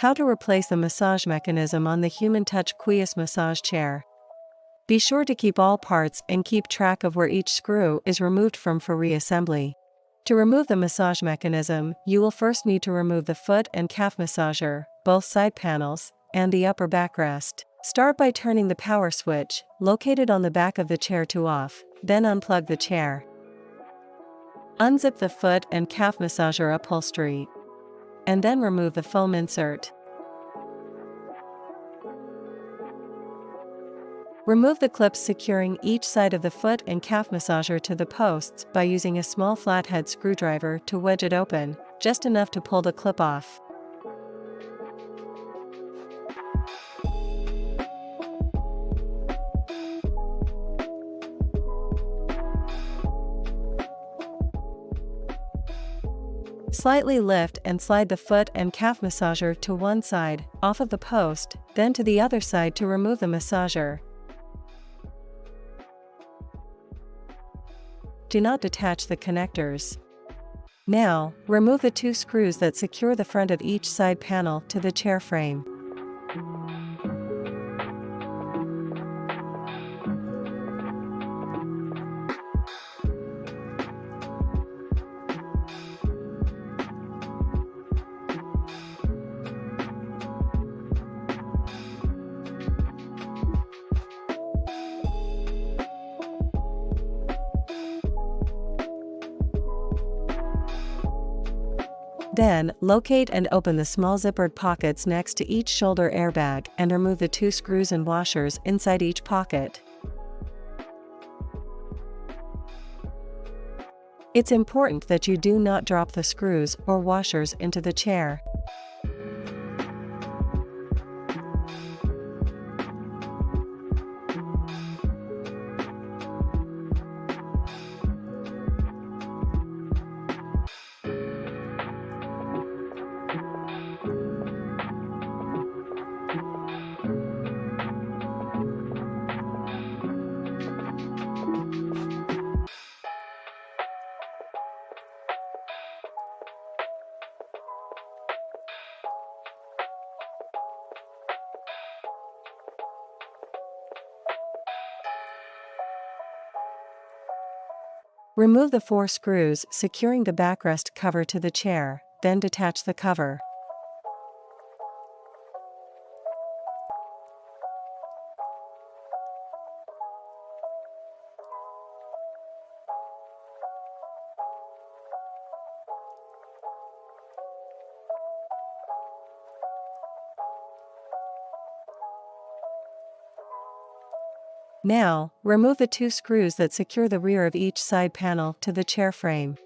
How to replace the massage mechanism on the Human Touch Quies massage chair. Be sure to keep all parts and keep track of where each screw is removed from for reassembly. To remove the massage mechanism, you will first need to remove the foot and calf massager, both side panels, and the upper backrest. Start by turning the power switch, located on the back of the chair, to off, then unplug the chair. Unzip the foot and calf massager upholstery, and then remove the foam insert. Remove the clips securing each side of the foot and calf massager to the posts by using a small flathead screwdriver to wedge it open, just enough to pull the clip off. Slightly lift and slide the foot and calf massager to one side, off of the post, then to the other side to remove the massager. Do not detach the connectors. Now, remove the 2 screws that secure the front of each side panel to the chair frame. Then, locate and open the small zippered pockets next to each shoulder airbag and remove the 2 screws and washers inside each pocket. It's important that you do not drop the screws or washers into the chair. Remove the 4 screws securing the backrest cover to the chair, then detach the cover. Now, remove the 2 screws that secure the rear of each side panel to the chair frame.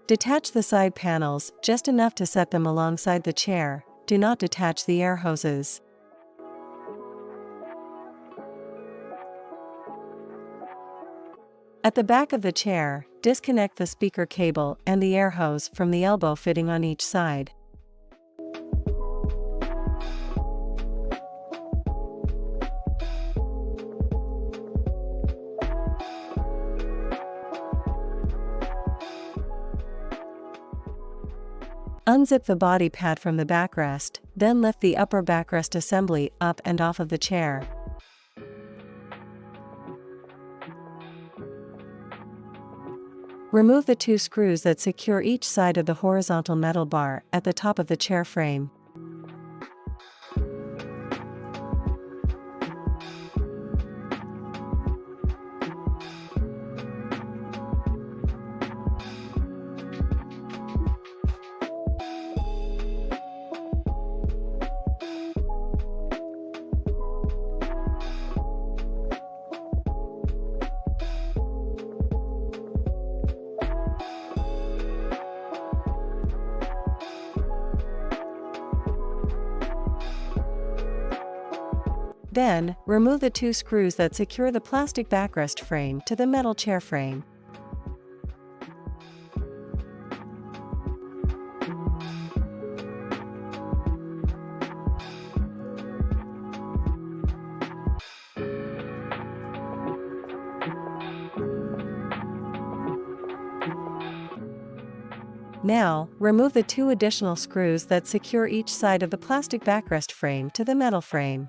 Detach the side panels just enough to set them alongside the chair. Do not detach the air hoses. At the back of the chair, disconnect the speaker cable and the air hose from the elbow fitting on each side. Unzip the body pad from the backrest, then lift the upper backrest assembly up and off of the chair. Remove the 2 screws that secure each side of the horizontal metal bar at the top of the chair frame. Then, remove the 2 screws that secure the plastic backrest frame to the metal chair frame. Now, remove the 2 additional screws that secure each side of the plastic backrest frame to the metal frame.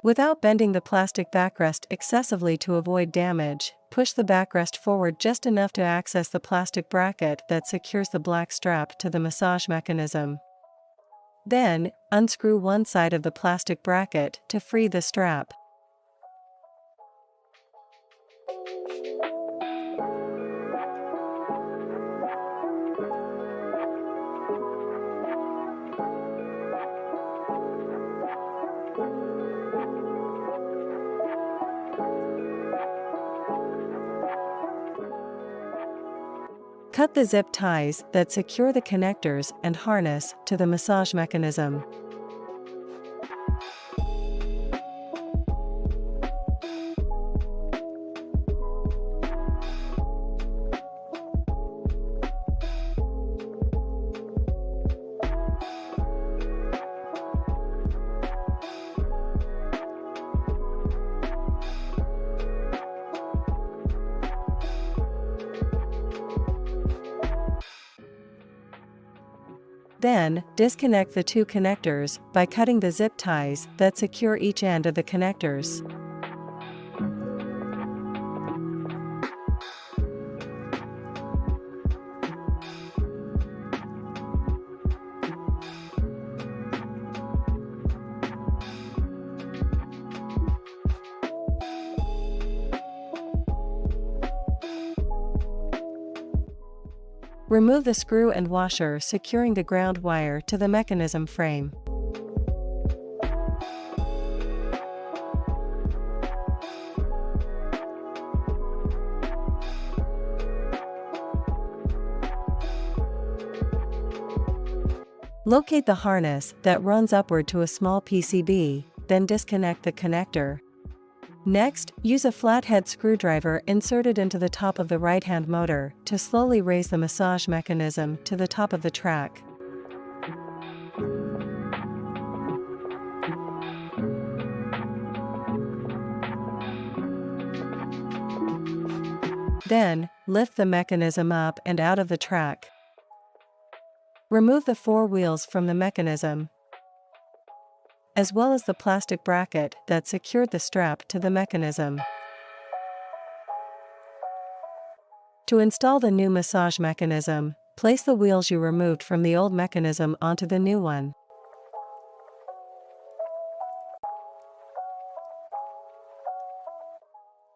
Without bending the plastic backrest excessively to avoid damage, push the backrest forward just enough to access the plastic bracket that secures the black strap to the massage mechanism. Then, unscrew one side of the plastic bracket to free the strap. Cut the zip ties that secure the connectors and harness to the massage mechanism. Then, disconnect the 2 connectors by cutting the zip ties that secure each end of the connectors. Remove the screw and washer securing the ground wire to the mechanism frame. Locate the harness that runs upward to a small PCB, then disconnect the connector. Next, use a flathead screwdriver inserted into the top of the right-hand motor to slowly raise the massage mechanism to the top of the track. Then, lift the mechanism up and out of the track. Remove the 4 wheels from the mechanism, as well as the plastic bracket that secured the strap to the mechanism. To install the new massage mechanism, place the wheels you removed from the old mechanism onto the new one.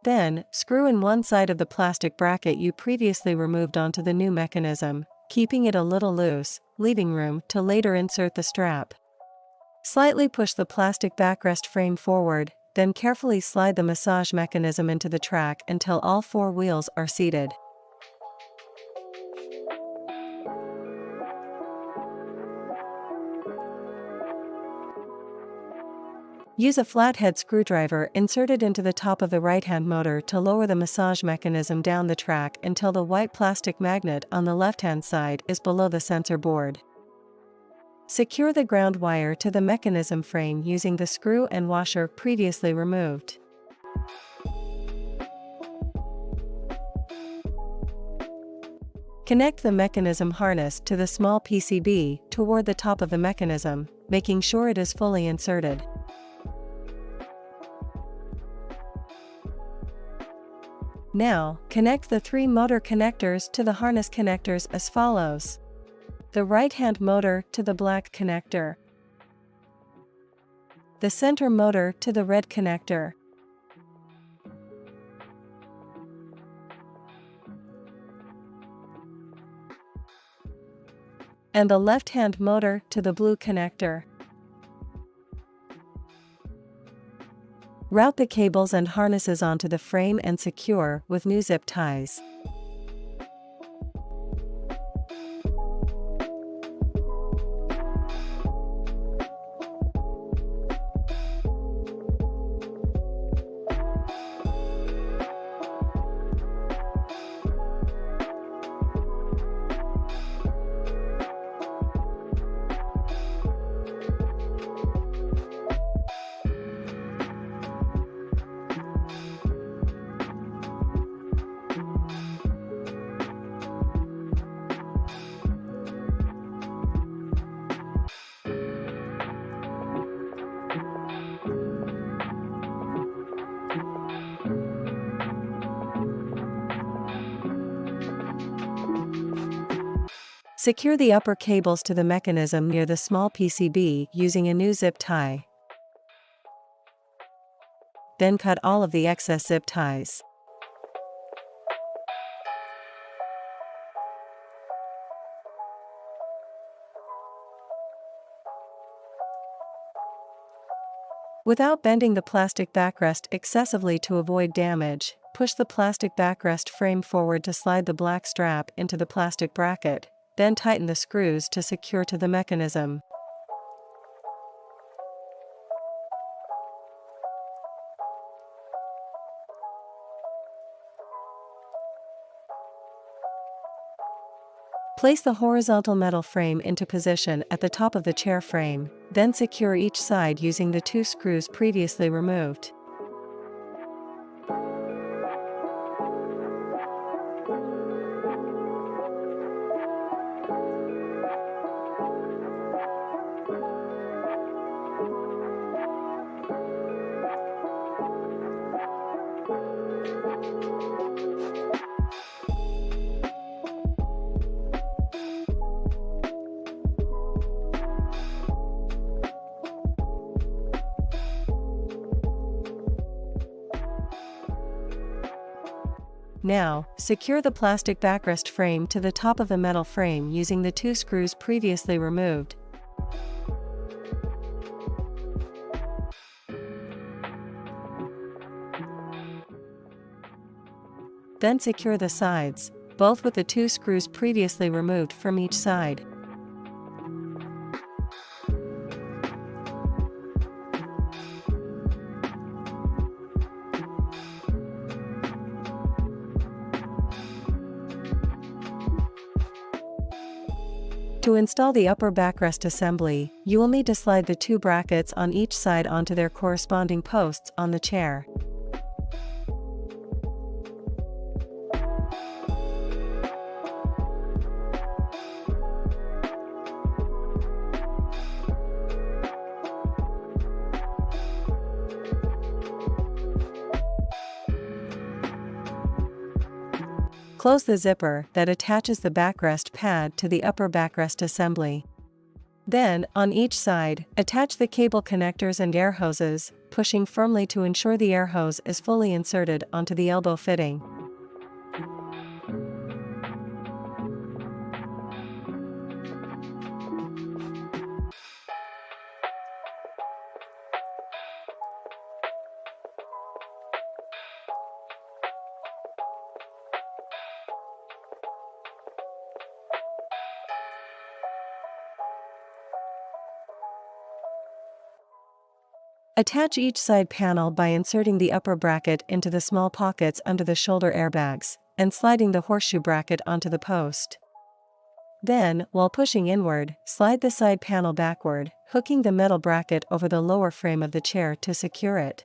Then, screw in one side of the plastic bracket you previously removed onto the new mechanism, keeping it a little loose, leaving room to later insert the strap. Slightly push the plastic backrest frame forward, then carefully slide the massage mechanism into the track until all 4 wheels are seated. Use a flathead screwdriver inserted into the top of the right-hand motor to lower the massage mechanism down the track until the white plastic magnet on the left-hand side is below the sensor board. Secure the ground wire to the mechanism frame using the screw and washer previously removed. Connect the mechanism harness to the small PCB toward the top of the mechanism, making sure it is fully inserted. Now, connect the 3 motor connectors to the harness connectors as follows. The right-hand motor to the black connector. The center motor to the red connector. And the left-hand motor to the blue connector. Route the cables and harnesses onto the frame and secure with new zip ties. Secure the upper cables to the mechanism near the small PCB using a new zip tie. Then cut all of the excess zip ties. Without bending the plastic backrest excessively to avoid damage, push the plastic backrest frame forward to slide the black strap into the plastic bracket, then tighten the screws to secure to the mechanism. Place the horizontal metal frame into position at the top of the chair frame, then secure each side using the 2 screws previously removed. Now, secure the plastic backrest frame to the top of the metal frame using the 2 screws previously removed. Then secure the sides, both with the 2 screws previously removed from each side. To install the upper backrest assembly, you will need to slide the 2 brackets on each side onto their corresponding posts on the chair. Close the zipper that attaches the backrest pad to the upper backrest assembly. Then, on each side, attach the cable connectors and air hoses, pushing firmly to ensure the air hose is fully inserted onto the elbow fitting. Attach each side panel by inserting the upper bracket into the small pockets under the shoulder airbags, and sliding the horseshoe bracket onto the post. Then, while pushing inward, slide the side panel backward, hooking the metal bracket over the lower frame of the chair to secure it.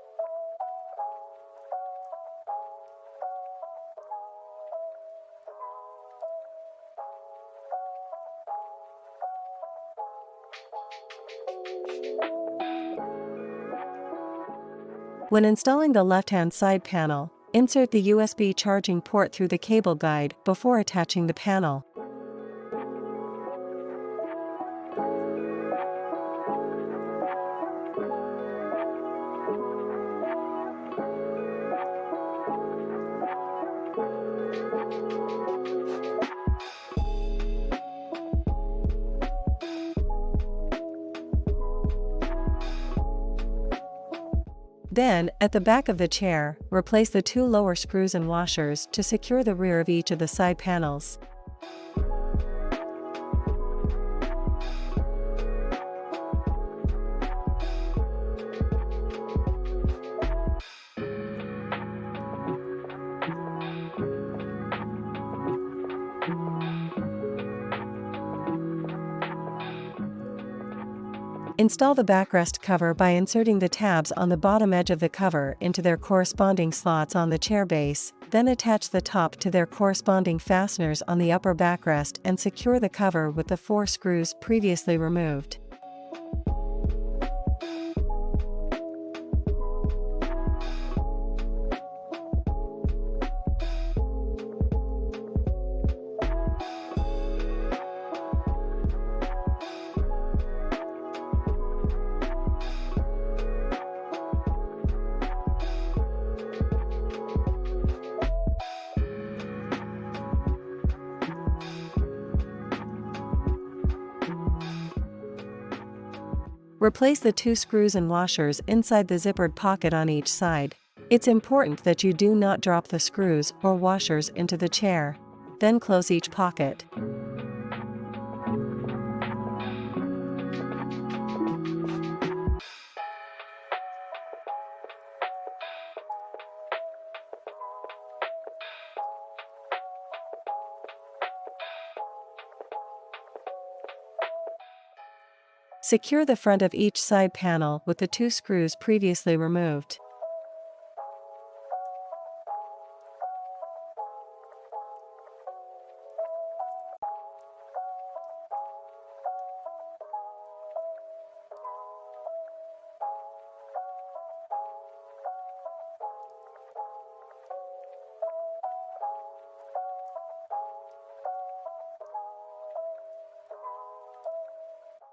When installing the left-hand side panel, insert the USB charging port through the cable guide before attaching the panel. Then, at the back of the chair, replace the 2 lower screws and washers to secure the rear of each of the side panels. Install the backrest cover by inserting the tabs on the bottom edge of the cover into their corresponding slots on the chair base, then attach the top to their corresponding fasteners on the upper backrest and secure the cover with the 4 screws previously removed. Replace the 2 screws and washers inside the zippered pocket on each side. It's important that you do not drop the screws or washers into the chair. Then close each pocket. Secure the front of each side panel with the 2 screws previously removed.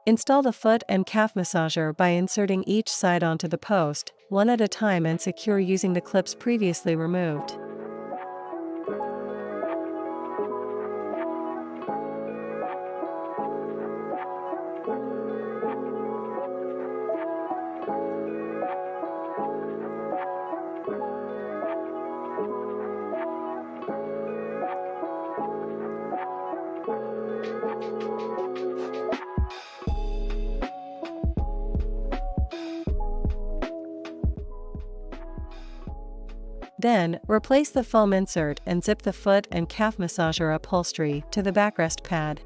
Install the foot and calf massager by inserting each side onto the post, one at a time, and secure using the clips previously removed. Then, replace the foam insert and zip the foot and calf massager upholstery to the backrest pad.